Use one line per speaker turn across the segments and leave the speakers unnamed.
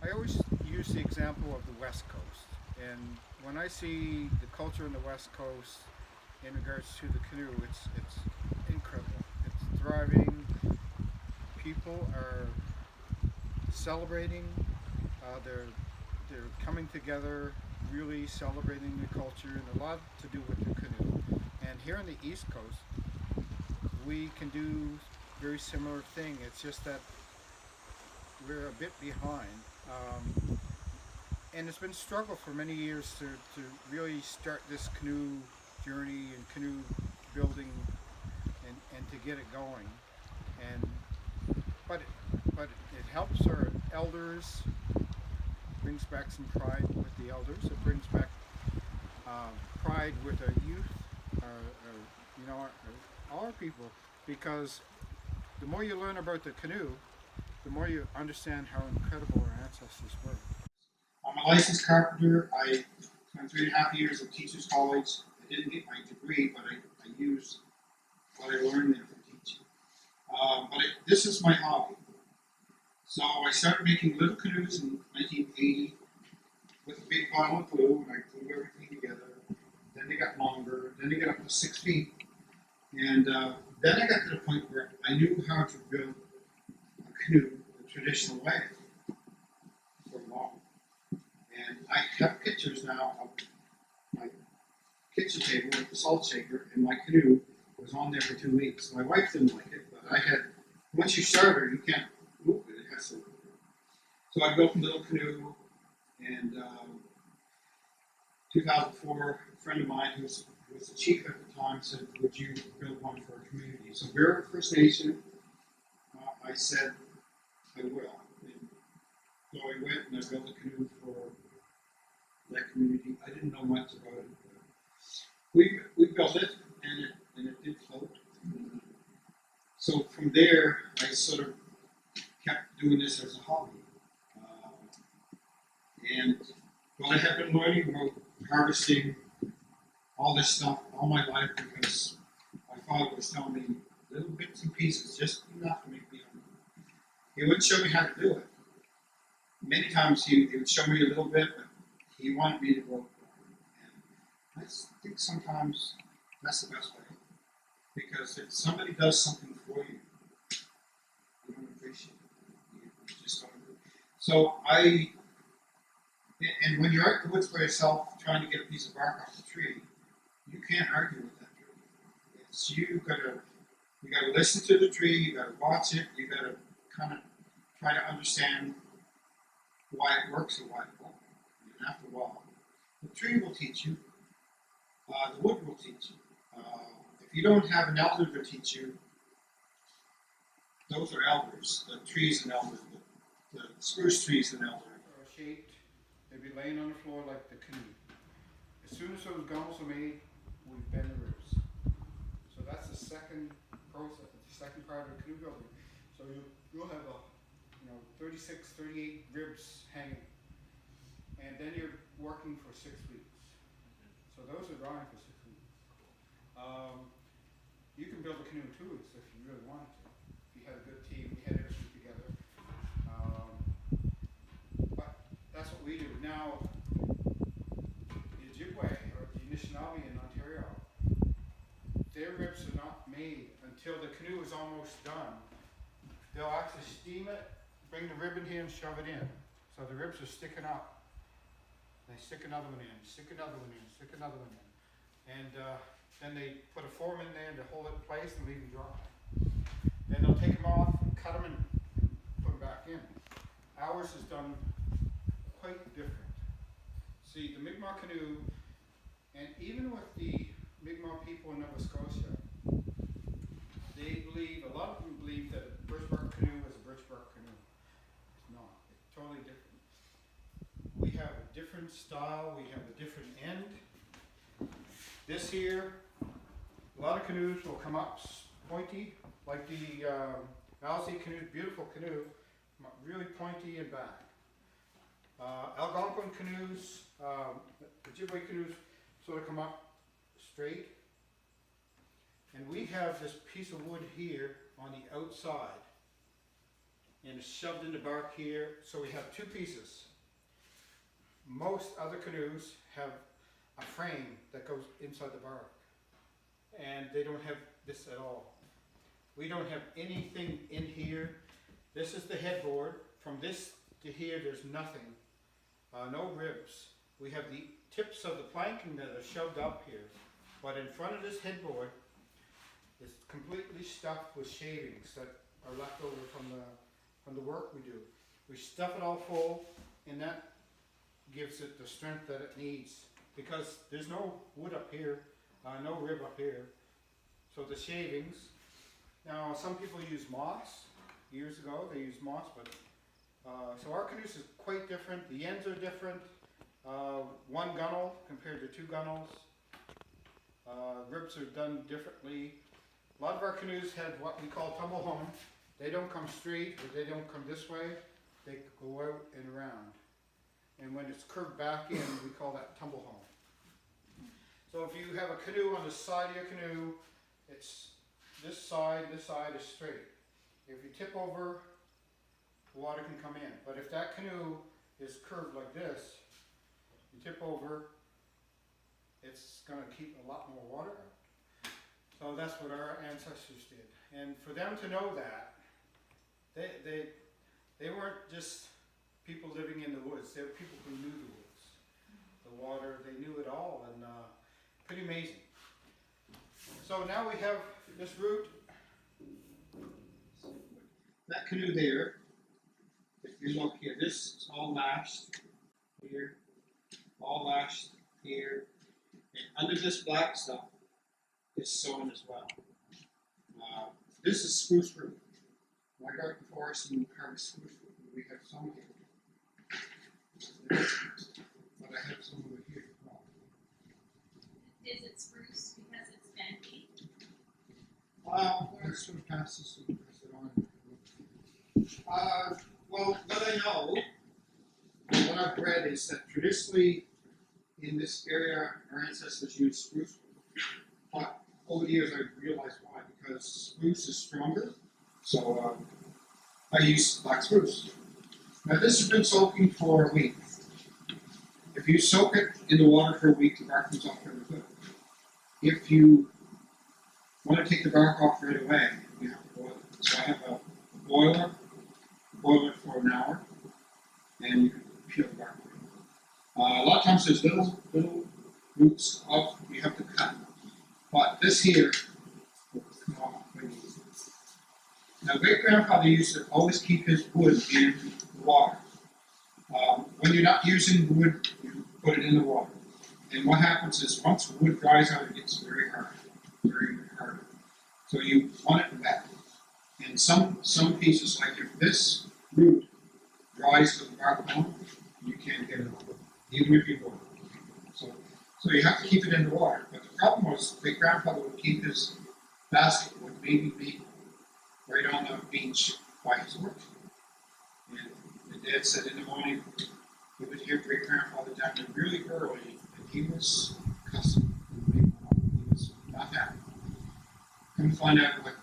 I always use the example of the West Coast, and when I see the culture in the West Coast in regards to the canoe, it's incredible. It's thriving. People are celebrating. They're coming together, really celebrating the culture, and a lot to do with the canoe. And here on the East Coast, we can do very similar thing. It's just that we're a bit behind. And it's been a struggle for many years to really start this canoe journey and canoe building and to get it going. And but it helps our elders, brings back some pride with the elders. It brings back pride with our youth, all our people, because the more you learn about the canoe, the more you understand how incredible our ancestors were.
I'm a licensed carpenter. I spent 3.5 years at Teachers College. I didn't get my degree, but I used what I learned there for teaching. This is my hobby. So I started making little canoes in 1980 with a big bottle of glue, and I glued everything together. Then they got longer. Then they got up to 6 feet. And then I got to the point where I knew how to build a canoe the traditional way for long. And I have pictures now of my kitchen table with the salt shaker, and my canoe was on there for 2 weeks. My wife didn't like it, but I had, once you start her, you can't move it, it has to. So I built a little canoe, and 2004, a friend of mine who was the chief at the time said, would you build one for our community? So we're a First Nation. I said, I will. And so I went and I built a canoe for that community. I didn't know much about it. We built it, and it did float. So from there, I sort of kept doing this as a hobby. And what I have been learning about harvesting all this stuff all my life, because my father was telling me little bits and pieces, just enough to make me hungry. He would show me how to do it. Many times he would show me a little bit, but he wanted me to go. And I think sometimes that's the best way. Because if somebody does something for you, you don't appreciate it. You just don't. So and when you're out in the woods by yourself trying to get a piece of bark off the tree, you can't argue with that tree. It's you gotta listen to the tree, you gotta watch it, you gotta kind of try to understand why it works or why it won't. And after a while, the tree will teach you, the wood will teach you. If you don't have an elder to teach you, those are elders. The tree's an elder. The spruce tree's an elder.
Are shaped, they'd be laying on the floor like the canoe. As soon as those gunnels are made, we bend the ribs. So that's the second process, the second part of the canoe building. So you'll have 36, 38 ribs hanging. And then you're working for 6 weeks. So those are drying for 6 weeks. You can build a canoe in 2 weeks if you really wanted to. If you had a good team, we had everything together. But that's what we do. Now, the Ojibwe or the Anishinaabe in Ontario, their ribs are not made until the canoe is almost done. They'll actually steam it, bring the rib in here and shove it in. So the ribs are sticking up. They stick another one in, stick another one in, stick another one in. And then they put a form in there to hold it in place and leave them dry. Then they'll take them off, cut them, and put them back in. Ours is done quite different. See, the Mi'kmaq canoe, and even with the Mi'kmaq people in Nova Scotia, they believe, a lot of them believe that a birch bark canoe is a birch bark canoe. It's not. It's totally different. We have a different style, we have a different end. This here, a lot of canoes will come up pointy, like the Alsea canoe, beautiful canoe, really pointy and back. Algonquin canoes, Ojibwe canoes sort of come up straight. And we have this piece of wood here on the outside and it's shoved in the bark here. So we have two pieces. Most other canoes have a frame that goes inside the bark, and they don't have this at all. We don't have anything in here. This is the headboard. From this to here, there's nothing. No ribs. We have the tips of the planking that are shoved up here, but in front of this headboard is completely stuffed with shavings that are left over from the work we do. We stuff it all full, and that gives it the strength that it needs, because there's no wood up here, no rib up here. So the shavings. Now some people use moss. Years ago they used moss, but so our canoes is quite different. The ends are different. One gunnel compared to two gunnels. Ribs are done differently. A lot of our canoes have what we call tumble home. They don't come straight, or they don't come this way. They go out and around. And when it's curved back in, we call that tumble home. So if you have a canoe on the side of your canoe, it's this side is straight. If you tip over, water can come in. But if that canoe is curved like this, you tip over, it's going to keep a lot more water out. So that's what our ancestors did. And for them to know that, they weren't just people living in the woods. They were people who knew the woods, the water. They knew it all, and pretty amazing. So now we have this route.
That canoe there, if you look here, this is all lashed here, all lashed here, and under this black stuff is sewn as well. This is spruce root. When I got the forest and harvest spruce root, we have some here, but I have some over here as well.
Is it spruce because it's bendy?
Let's sort of pass this and pass it on. Well, what I know, and what I've read is that traditionally in this area, our ancestors used spruce. But over the years, I realized why, because spruce is stronger. So I use black spruce. Now this has been soaking for a week. If you soak it in the water for a week, the bark comes off very good. If you want to take the bark off right away, you have to boil it. So I have a boiler. Boil it for an hour, and you can peel the bark away. A lot of times there's little roots off you have to cut. But this here will come off very easy. Now, great grandfather used to always keep his wood in the water. When you're not using the wood, you put it in the water. And what happens is once wood dries out, it gets very hard, very hard. So you want it wet. And some pieces, like if this root dries to the bark bone, you can't get it off, even if you boil it. So you have to keep it in the water. But the problem was, great grandfather would keep his basket with baby maple right on the beach by his work. And the dad said in the morning, he would hear great grandfather down there really early, and he was cussing. He was not happy. Come to find out what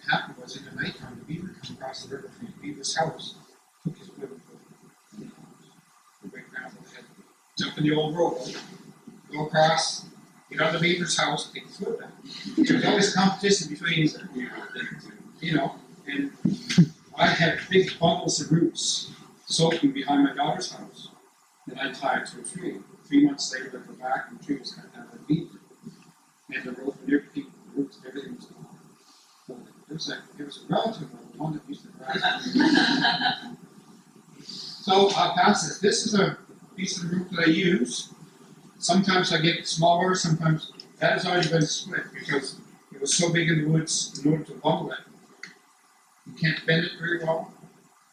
happened was in the nighttime, the beaver came across the river from the beaver's house, took his wood and put it in the house. The great grandfather had to jump in the old rope, go across, get on the beaver's house, take his wood back. There was always competition between, and I had big bundles of roots soaking behind my daughter's house, and I tied to a tree. 3 months later, I go back, and the tree was cut down by the beaver, and the rope and everything, the roots and everything was gone. So it was a relative of one that used to drive. So I'll pass this. This is a piece of the root that I use. Sometimes I get smaller, sometimes that has already been split because it was so big in the woods in order to bundle it. You can't bend it very well.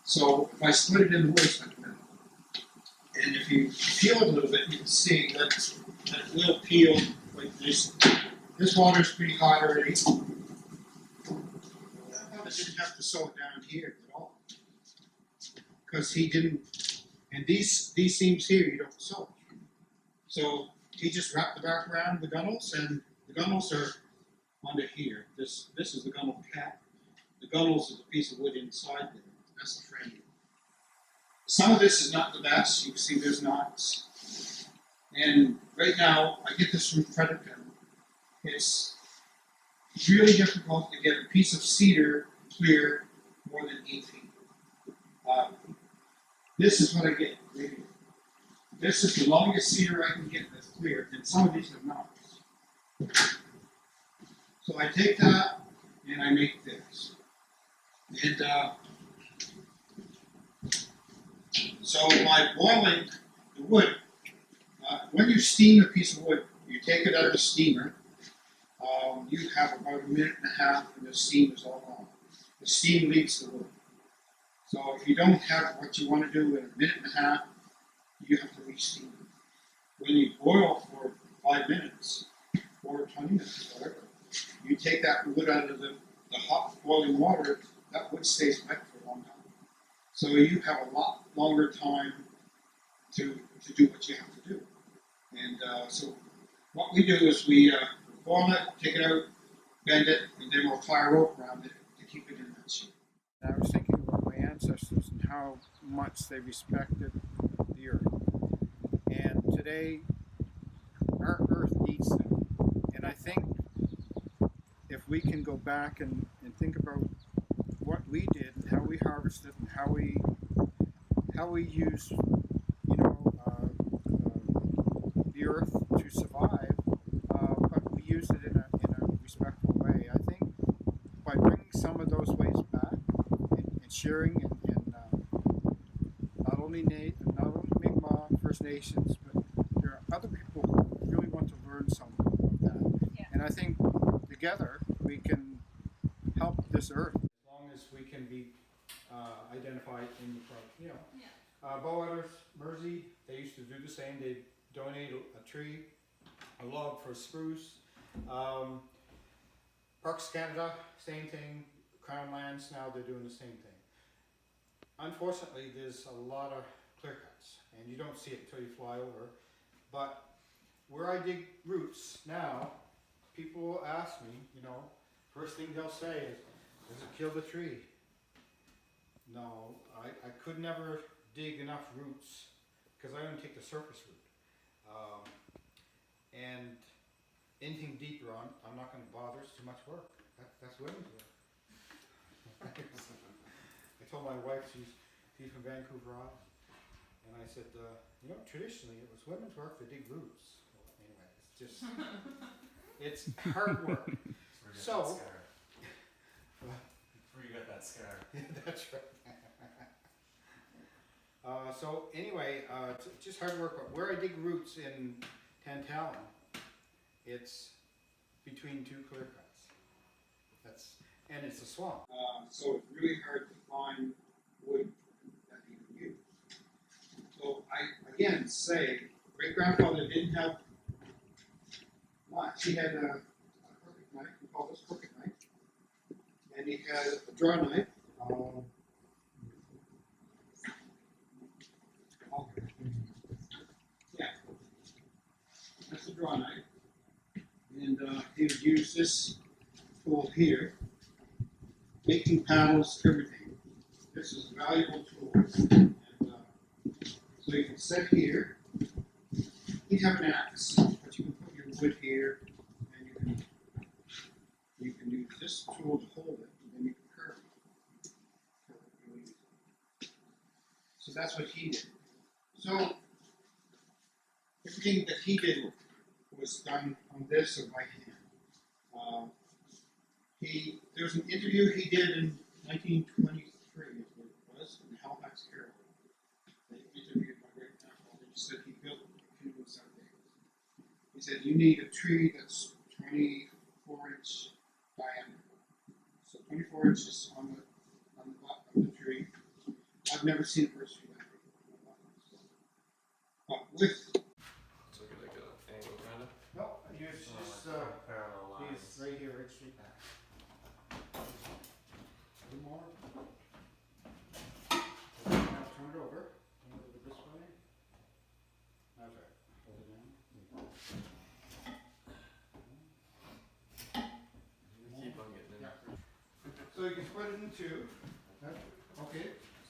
So if I split it in the woods, I can bend it. And if you peel it a little bit, you can see that little peel like this. This water's pretty hot already. I didn't have to sew it down here at all. Because he didn't, and these seams here you don't sew. So he just wrapped the bark around the gunnels, and the gunnels are under here. This is the gunnel cap. The gunnels is a piece of wood inside there. that's the frame. Some of this is not the best. You can see there's knots. And right now, I get this from Fredericton. It's really difficult to get a piece of cedar clear more than 8 feet. This is what I get. Right here. This is the longest cedar I can get that's clear, and some of these have knots. So I take that and I make this. And so by boiling the wood, when you steam a piece of wood, you take it out of the steamer. You have about a minute and a half, and the steam is all gone. The steam leaves the wood. So if you don't have what you want to do in a minute and a half, you have to re-steam it. When you boil for 5 minutes or 20 minutes, whatever, you take that wood out of the hot boiling water, that wood stays wet for a long time. So you have a lot longer time to do what you have to do. And so what we do is we boil it, take it out, bend it, and then we'll tie a rope around it to keep it in that shape.
I was thinking about my ancestors and how much they respected the earth. And today, our earth needs them. And I think if we can go back and think about what we did and how we harvested and how we used, the earth to survive, but we used it in a respectful way. I think by bringing some of those ways back and sharing and not only Mi'kmaq, First Nations, but there are other people who really want to learn some of that.
Yeah.
And I think together we can help this earth as long as we can be identified in the project.
Yeah.
Bowetters, Mersey, they used to do the same. They donate a tree, a log for a spruce. Parks Canada, same thing. Crown Lands now they're doing the same thing. Unfortunately, there's a lot of clear cuts, and you don't see it until you fly over. But where I dig roots now, people will ask me, first thing they'll say is, does it kill the tree? No, I could never dig enough roots because I only take the surface root. And anything deeper on, I'm not going to bother. It's too much work. That's women's work. I told my wife, she's from Vancouver Island, and I said, traditionally it was women's work to dig roots. Well, anyway, it's just, it's hard work. So,
Where you got that scar?
that's right. So anyway, it's just hard work. But where I dig roots in Tantallon, it's between 2 clear cuts. And it's a swamp.
So it's really hard to find wood that you can use. So I again say, great grandfather didn't have much. He had a crooked knife. We call this crooked knife, and he had a draw knife. Yeah, that's a draw knife, and he would use this tool here, making paddles, everything. This is a valuable tool. And, so you can set here. You have an axe, but you can put your wood here, and you can use this tool to hold it, and then you can curve it. Really easy. So that's what he did. So everything that he did was done on this or by hand. There's an interview he did in 1923, is what it was, in Halifax, Carolina. They interviewed my great grandfather. He said he built a canoe in 7 days. He said you need a tree that's 24-inch diameter. So 24 inches on the bottom of the tree. I've never seen a birch tree that big. But with
So like an angle kind of?
No, use just
parallel lines.
these right here, right straight back. A little more. Now turn it over. Turn it over this way. That's right. Hold it down.
Keep on getting in.
Yeah. So you can split it in 2. Okay.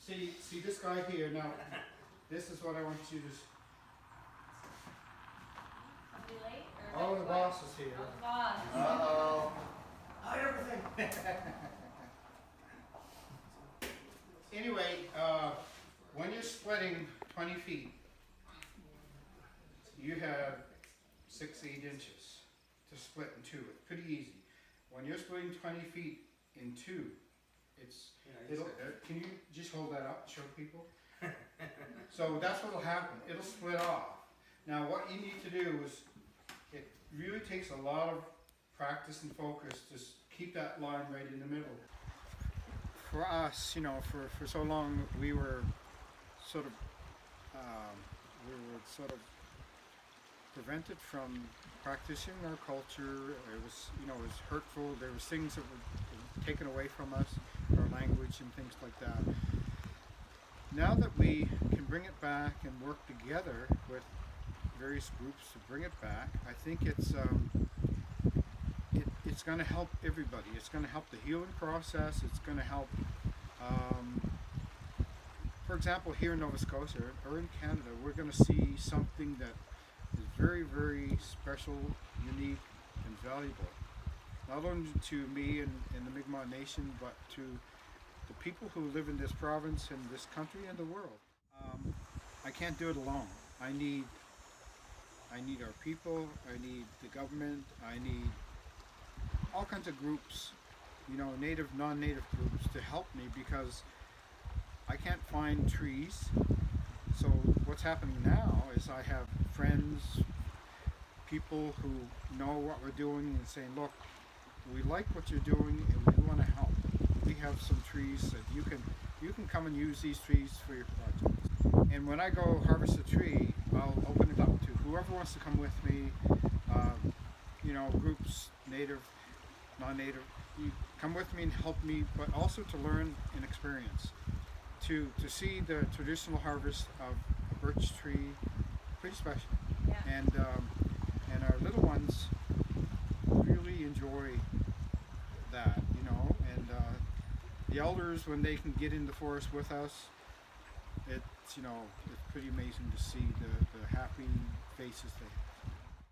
See this guy here now. This is what I want you to.
Are we late? Or
Oh, the
what?
boss is here.
Oh, the boss.
Uh-oh. Hi, everything. Anyway, when you're splitting 20 feet, you have 6-8 inches to split in two. It's pretty easy. When you're splitting 20 feet in two, can you just hold that up and show people? So that's what'll happen. It'll split off. Now what you need to do is, it really takes a lot of practice and focus to keep that line right in the middle. For us, you know, for so long we were sort of prevented from practicing our culture. It was, you know, it was hurtful. There was things that were taken away from us, our language and things like that. Now that we can bring it back and work together with various groups to bring it back, I think it's going to help everybody. It's going to help the healing process. It's going to help, for example, here in Nova Scotia or in Canada, we're going to see something that is very, very special, unique, and valuable. Not only to me and the Mi'kmaq Nation, but to the people who live in this province and this country and the world. I can't do it alone. I need our people, I need the government, I need all kinds of groups, you know, native, non-native groups to help me, because I can't find trees. So what's happening now is I have friends, people who know what we're doing and saying, look, we like what you're doing and we want to help. We have some trees that you can come and use these trees for your projects. And when I go harvest a tree, I'll open it up to whoever wants to come with me, you know, groups, native, non-native. You come with me and help me, but also to learn and experience. To see the traditional harvest of a birch tree, pretty special.
Yeah.
And our little ones really enjoy that, you know, and the elders, when they can get in the forest with us, it's, you know, it's pretty amazing to see the happy faces they have.